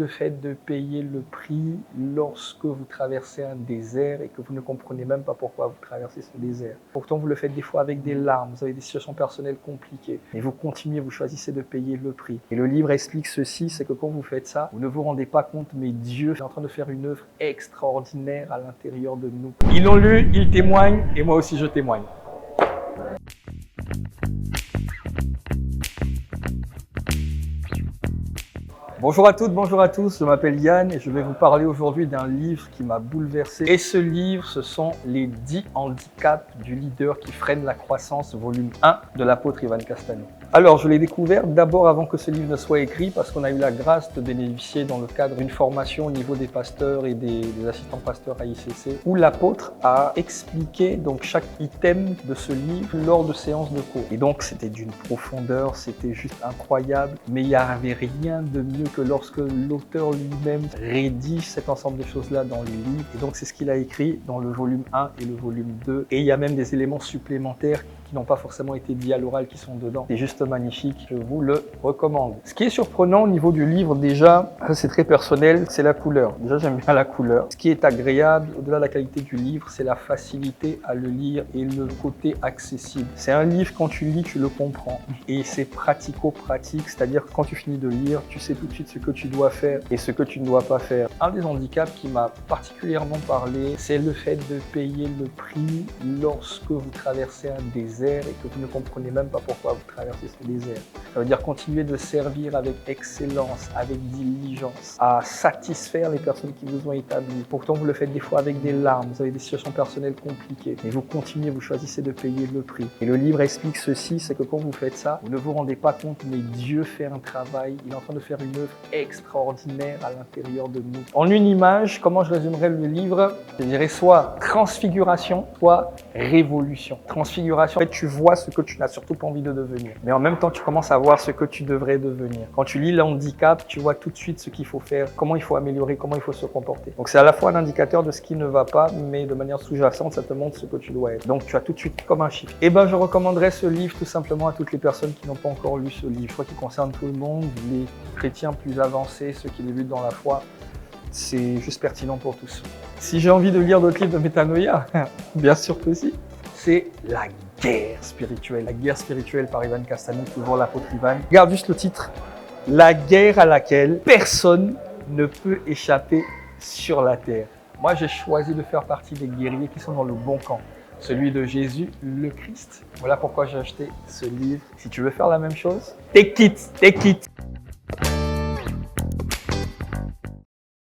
le fait de payer le prix lorsque vous traversez un désert et que vous ne comprenez même pas pourquoi vous traversez ce désert. Pourtant, vous le faites des fois avec des larmes, vous avez des situations personnelles compliquées, mais vous continuez, vous choisissez de payer le prix. Et le livre explique ceci, c'est que quand vous faites ça, vous ne vous rendez pas compte, mais Dieu est en train de faire une œuvre extraordinaire à l'intérieur de nous. Ils l'ont lu, ils témoignent, et moi aussi je témoigne. Bonjour à toutes, bonjour à tous, je m'appelle Yann et je vais vous parler aujourd'hui d'un livre qui m'a bouleversé. Et ce livre, ce sont les 10 handicaps du leader qui freine la croissance, volume 1 de l'apôtre Ivan Castano. Alors, je l'ai découvert d'abord avant que ce livre ne soit écrit parce qu'on a eu la grâce de bénéficier dans le cadre d'une formation au niveau des pasteurs et des assistants pasteurs à ICC où l'apôtre a expliqué donc chaque item de ce livre lors de séances de cours. Et donc, c'était d'une profondeur, c'était juste incroyable, mais il n'y avait rien de mieux que lorsque l'auteur lui-même rédige cet ensemble de choses-là dans le livre. Et donc, c'est ce qu'il a écrit dans le volume 1 et le volume 2. Et il y a même des éléments supplémentaires qui n'ont pas forcément été dits à l'oral qui sont dedans. C'est juste magnifique, je vous le recommande. Ce qui est surprenant au niveau du livre, déjà, c'est très personnel, c'est la couleur. Déjà, j'aime bien la couleur. Ce qui est agréable, au-delà de la qualité du livre, c'est la facilité à le lire et le côté accessible. C'est un livre, quand tu lis, tu le comprends. Et c'est pratico-pratique, c'est-à-dire que quand tu finis de lire, tu sais tout de suite ce que tu dois faire et ce que tu ne dois pas faire. Un des handicaps qui m'a particulièrement parlé, c'est le fait de payer le prix lorsque vous traversez un désert et que vous ne comprenez même pas pourquoi vous traversez ce désert. Ça veut dire continuer de servir avec excellence, avec diligence, à satisfaire les personnes qui vous ont établi. Pourtant, vous le faites des fois avec des larmes, vous avez des situations personnelles compliquées, mais vous continuez, vous choisissez de payer le prix. Et le livre explique ceci, c'est que quand vous faites ça, vous ne vous rendez pas compte, mais Dieu fait un travail, il est en train de faire une œuvre extraordinaire à l'intérieur de nous. En une image, comment je résumerais le livre? Je dirais soit transfiguration, soit révolution. Transfiguration, en fait, tu vois ce que tu n'as surtout pas envie de devenir. Mais en même temps, tu commences à voir ce que tu devrais devenir. Quand tu lis le handicap, tu vois tout de suite ce qu'il faut faire, comment il faut améliorer, comment il faut se comporter. Donc c'est à la fois un indicateur de ce qui ne va pas, mais de manière sous-jacente, ça te montre ce que tu dois être. Donc tu as tout de suite comme un chiffre. Et ben je recommanderais ce livre tout simplement à toutes les personnes qui n'ont pas encore lu ce livre. Je crois qu'il concerne tout le monde, les chrétiens plus avancés, ceux qui débutent dans la foi. C'est juste pertinent pour tous. Si j'ai envie de lire d'autres livres de Metanoia, bien sûr que si. C'est la guerre spirituelle. La guerre spirituelle par Ivan Castano, toujours l'apôtre Ivan. Regarde juste le titre. La guerre à laquelle personne ne peut échapper sur la terre. Moi, j'ai choisi de faire partie des guerriers qui sont dans le bon camp. Celui de Jésus, le Christ. Voilà pourquoi j'ai acheté ce livre. Si tu veux faire la même chose, take it, take it.